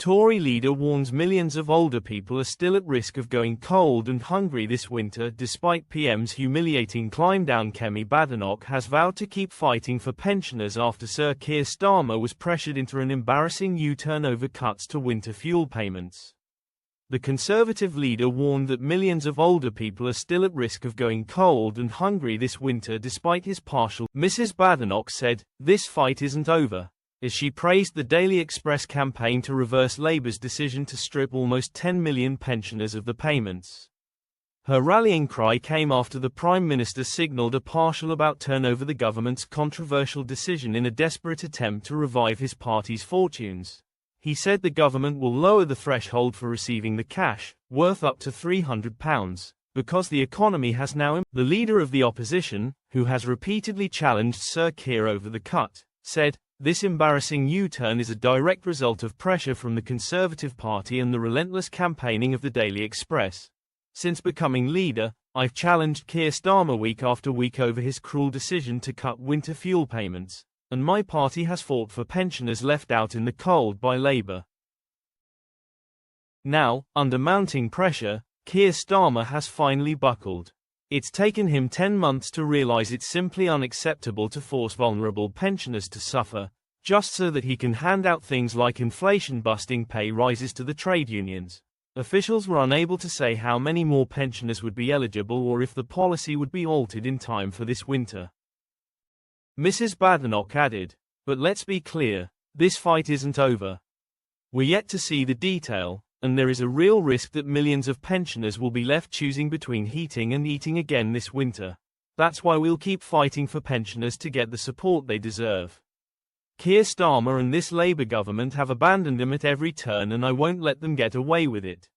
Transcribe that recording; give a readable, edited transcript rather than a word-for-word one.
Tory leader warns millions of older people are still at risk of going cold and hungry this winter despite PM's humiliating climb down. Kemi Badenoch has vowed to keep fighting for pensioners after Sir Keir Starmer was pressured into an embarrassing U-turn over cuts to winter fuel payments. The Conservative leader warned that millions of older people are still at risk of going cold and hungry this winter despite his partial. Mrs. Badenoch said, "This fight isn't over," as she praised the Daily Express campaign to reverse Labour's decision to strip almost 10 million pensioners of the payments. Her rallying cry came after the Prime Minister signalled a partial about turn over the government's controversial decision in a desperate attempt to revive his party's fortunes. He said the government will lower the threshold for receiving the cash, worth up to £300, because the economy has now. The leader of the opposition, who has repeatedly challenged Sir Keir over the cut, said, "This embarrassing U-turn is a direct result of pressure from the Conservative Party and the relentless campaigning of the Daily Express. Since becoming leader, I've challenged Keir Starmer week after week over his cruel decision to cut winter fuel payments, and my party has fought for pensioners left out in the cold by Labour." Now, under mounting pressure, Keir Starmer has finally buckled. It's taken him 10 months to realise it's simply unacceptable to force vulnerable pensioners to suffer, just so that he can hand out things like inflation-busting pay rises to the trade unions. Officials were unable to say how many more pensioners would be eligible or if the policy would be altered in time for this winter. Mrs. Badenoch added, "But let's be clear, this fight isn't over. We're yet to see the detail, and there is a real risk that millions of pensioners will be left choosing between heating and eating again this winter. That's why we'll keep fighting for pensioners to get the support they deserve. Keir Starmer and this Labour government have abandoned them at every turn, and I won't let them get away with it."